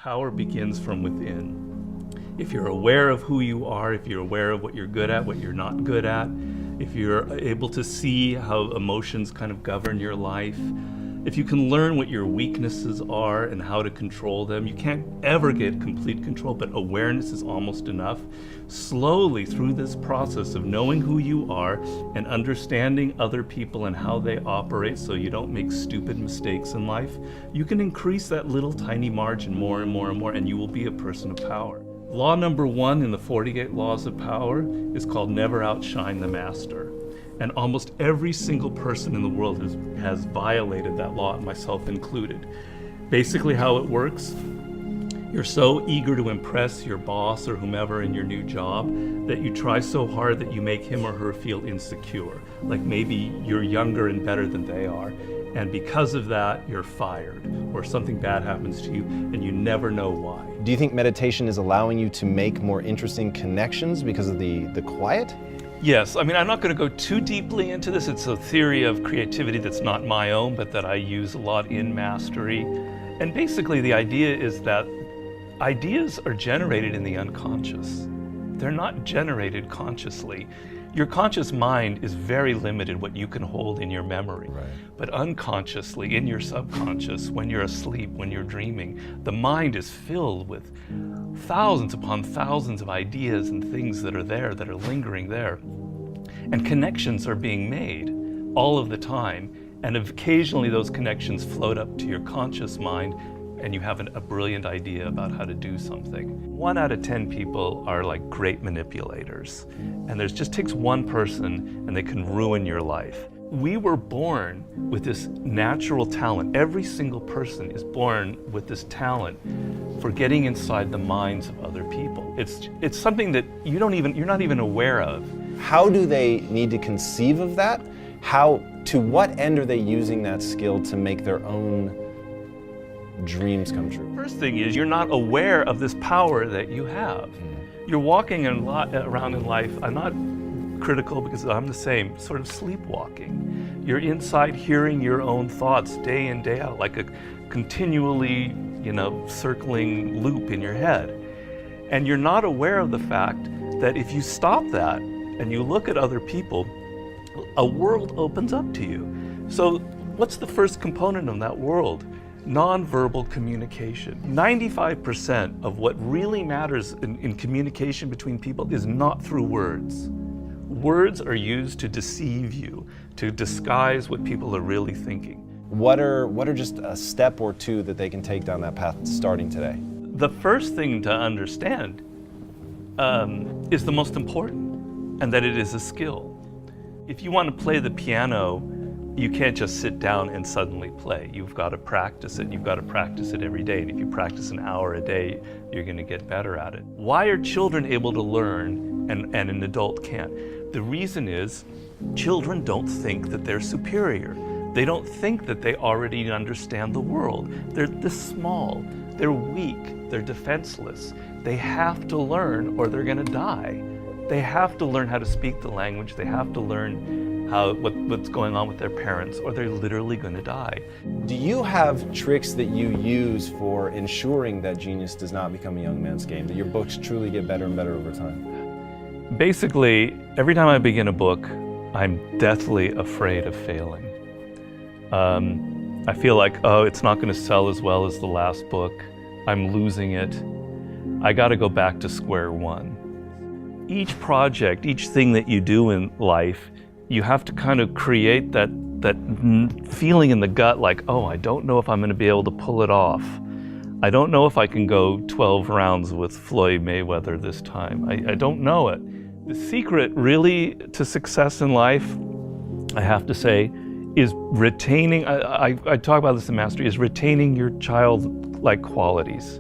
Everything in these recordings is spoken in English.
Power begins from within. If you're aware of who you are, if you're aware of what you're good at, what you're not good at, if you're able to see how emotions kind of govern your life, if you can learn what your weaknesses are and how to control them, you can't ever get complete control, but awareness is almost enough. Slowly through this process of knowing who you are and understanding other people and how they operate so you don't make stupid mistakes in life, you can increase that little tiny margin more and more and more, and you will be a person of power. Law number 1 in the 48 Laws of Power is called never outshine the master. And almost every single person in the world has violated that law, myself included. Basically how it works, you're so eager to impress your boss or whomever in your new job that you try so hard that you make him or her feel insecure. Like maybe you're younger and better than they are, and because of that, you're fired, or something bad happens to you, and you never know why. Do you think meditation is allowing you to make more interesting connections because of the quiet? Yes, I mean, I'm not going to go too deeply into this. It's a theory of creativity that's not my own, but that I use a lot in mastery. And basically the idea is that ideas are generated in the unconscious. They're not generated consciously. Your conscious mind is very limited what you can hold in your memory. Right. But unconsciously, in your subconscious, when you're asleep, when you're dreaming, the mind is filled with thousands upon thousands of ideas and things that are there, that are lingering there. And connections are being made all of the time. And occasionally those connections float up to your conscious mind and you have a brilliant idea about how to do something. 1 out of 10 people are like great manipulators. And there just takes one person and they can ruin your life. We were born with this natural talent. Every single person is born with this talent for getting inside the minds of other people. It's something that you're not even aware of. How do they need to conceive of that? To what end are they using that skill to make their own dreams come true? First thing is you're not aware of this power that you have. You're walking around in life, I'm not critical because I'm the same, sort of sleepwalking. You're inside hearing your own thoughts day in, day out, like a continually, circling loop in your head. And you're not aware of the fact that if you stop that and you look at other people, a world opens up to you. So what's the first component of that world? Nonverbal communication. 95% of what really matters in communication between people is not through words. Words are used to deceive you, to disguise what people are really thinking. What are just a step or two that they can take down that path starting today? The first thing to understand is the most important, and that it is a skill. If you want to play the piano, you can't just sit down and suddenly play. You've got to practice it. You've got to practice it every day. And if you practice an hour a day, you're going to get better at it. Why are children able to learn and an adult can't? The reason is children don't think that they're superior. They don't think that they already understand the world. They're this small. They're weak. They're defenseless. They have to learn or they're going to die. They have to learn how to speak the language. They have to learn what's going on with their parents, or they're literally going to die. Do you have tricks that you use for ensuring that genius does not become a young man's game, that your books truly get better and better over time? Basically, every time I begin a book, I'm deathly afraid of failing. I feel like, it's not going to sell as well as the last book. I'm losing it. I got to go back to square one. Each project, each thing that you do in life, you have to kind of create that feeling in the gut like, I don't know if I'm going to be able to pull it off. I don't know if I can go 12 rounds with Floyd Mayweather this time. I don't know it. The secret really to success in life, I have to say, is retaining, I talk about this in Mastery, is retaining your childlike qualities.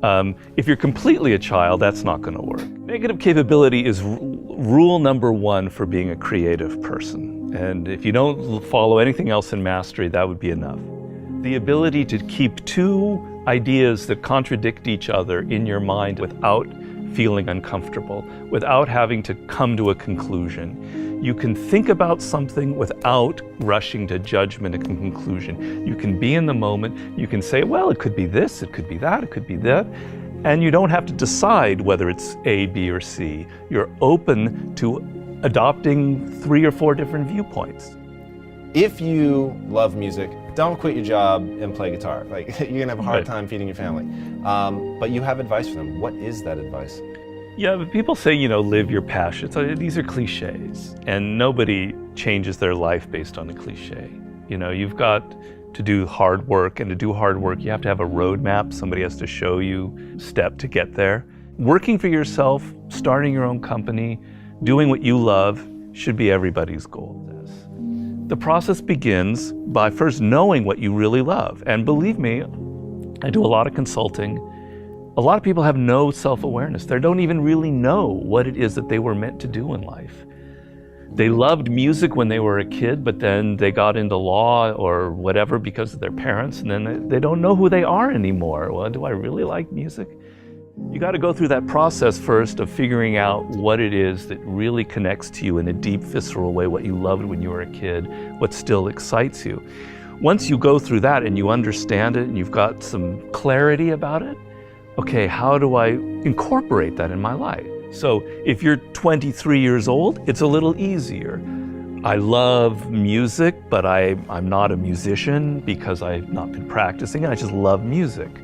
If you're completely a child, that's not going to work. Negative capability is rule number 1 for being a creative person. And if you don't follow anything else in Mastery, that would be enough. The ability to keep 2 ideas that contradict each other in your mind without feeling uncomfortable, without having to come to a conclusion. You can think about something without rushing to judgment and conclusion. You can be in the moment. You can say, well, it could be this, it could be that, it could be that. And you don't have to decide whether it's A, B, or C. You're open to adopting 3 or 4 different viewpoints. If you love music, don't quit your job and play guitar. Like, you're gonna have a hard time feeding your family. But you have advice for them. What is that advice? Yeah, but people say, live your passion. So these are cliches, and nobody changes their life based on a cliche. You've got to do hard work, and to do hard work, you have to have a roadmap. Somebody has to show you step to get there. Working for yourself, starting your own company, doing what you love should be everybody's goal. The process begins by first knowing what you really love. And believe me, I do a lot of consulting. A lot of people have no self-awareness. They don't even really know what it is that they were meant to do in life. They loved music when they were a kid, but then they got into law or whatever because of their parents, and then they don't know who they are anymore. Well, do I really like music? You got to go through that process first of figuring out what it is that really connects to you in a deep, visceral way, what you loved when you were a kid, what still excites you. Once you go through that and you understand it and you've got some clarity about it, okay, how do I incorporate that in my life? So if you're 23 years old, it's a little easier. I love music, but I'm not a musician because I've not been practicing. I just love music.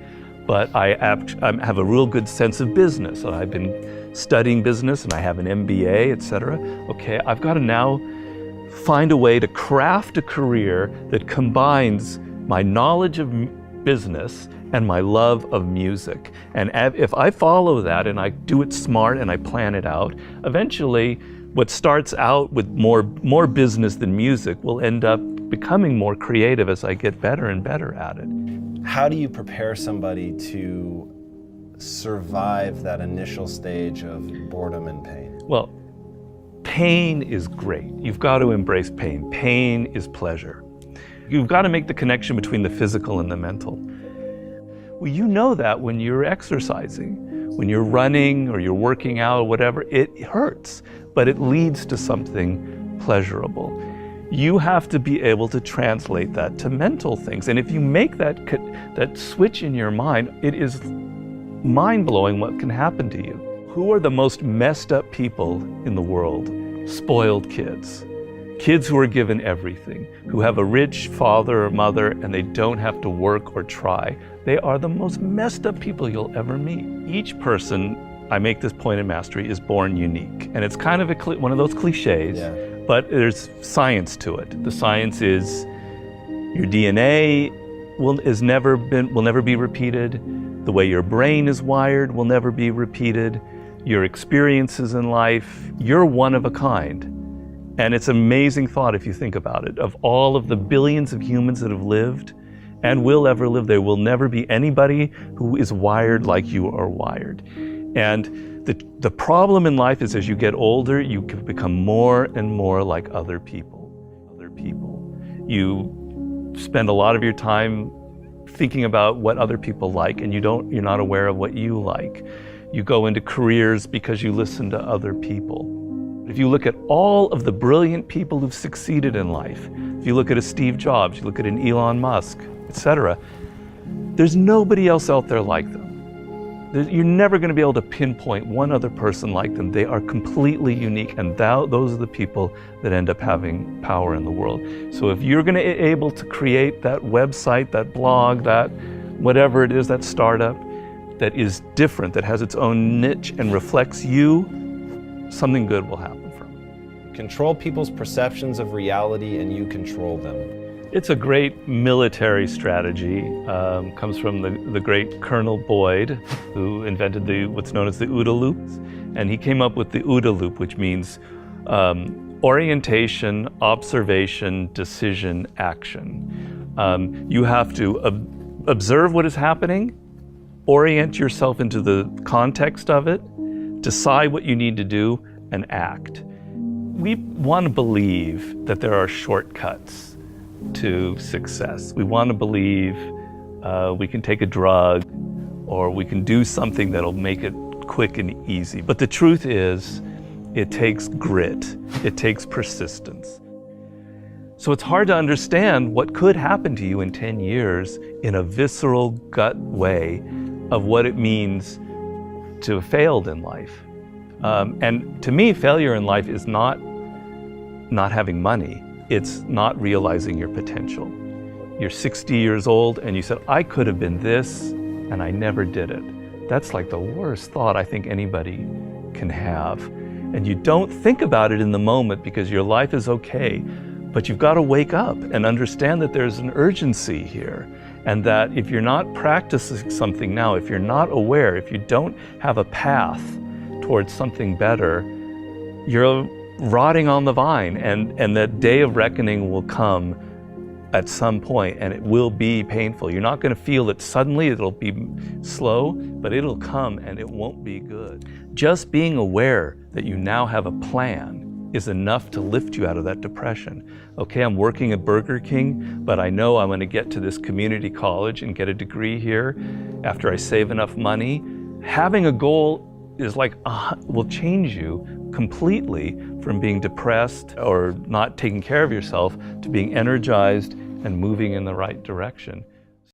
But I have a real good sense of business. I've been studying business and I have an MBA, etc. Okay, I've got to now find a way to craft a career that combines my knowledge of business and my love of music. And if I follow that and I do it smart and I plan it out, eventually what starts out with more business than music will end up becoming more creative as I get better and better at it. How do you prepare somebody to survive that initial stage of boredom and pain? Well, pain is great. You've got to embrace pain. Pain is pleasure. You've got to make the connection between the physical and the mental. Well, you know that when you're exercising, when you're running or you're working out or whatever, it hurts, but it leads to something pleasurable. You have to be able to translate that to mental things. And if you make that switch in your mind, it is mind-blowing what can happen to you. Who are the most messed up people in the world? Spoiled kids. Kids who are given everything, who have a rich father or mother and they don't have to work or try. They are the most messed up people you'll ever meet. Each person, I make this point in Mastery, is born unique. And it's kind of one of those cliches. Yeah. But there's science to it. The science is your DNA will never be repeated. The way your brain is wired will never be repeated. Your experiences in life, you're one of a kind. And it's an amazing thought if you think about it. Of all of the billions of humans that have lived and will ever live, there will never be anybody who is wired like you are wired. And the problem in life is as you get older, you can become more and more like other people. You spend a lot of your time thinking about what other people like, and you're not aware of what you like. You go into careers because you listen to other people. If you look at all of the brilliant people who've succeeded in life, if you look at a Steve Jobs, you look at an Elon Musk, etc., there's nobody else out there like them. You're never going to be able to pinpoint one other person like them. They are completely unique, and those are the people that end up having power in the world. So if you're going to be able to create that website, that blog, that whatever it is, that startup that is different, that has its own niche and reflects you, something good will happen from it. Control people's perceptions of reality and you control them. It's a great military strategy. Comes from the great Colonel Boyd, who invented what's known as the OODA loop. And he came up with the OODA loop, which means orientation, observation, decision, action. You have to observe what is happening, orient yourself into the context of it, decide what you need to do, and act. We want to believe that there are shortcuts to success. We want to believe we can take a drug or we can do something that'll make it quick and easy. But the truth is, it takes grit. It takes persistence. So it's hard to understand what could happen to you in 10 years in a visceral gut way of what it means to have failed in life. And to me, failure in life is not having money. It's not realizing your potential. You're 60 years old and you said, I could have been this, and I never did it. That's like the worst thought I think anybody can have. And you don't think about it in the moment because your life is okay. But you've got to wake up and understand that there's an urgency here, and that if you're not practicing something now, if you're not aware, if you don't have a path towards something better, you're rotting on the vine, and that day of reckoning will come at some point, and it will be painful. You're not going to feel it suddenly, it'll be slow, but it'll come and it won't be good. Just being aware that you now have a plan is enough to lift you out of that depression. Okay, I'm working at Burger King, but I know I'm going to get to this community college and get a degree here after I save enough money. Having a goal is like, will change you completely from being depressed or not taking care of yourself to being energized and moving in the right direction.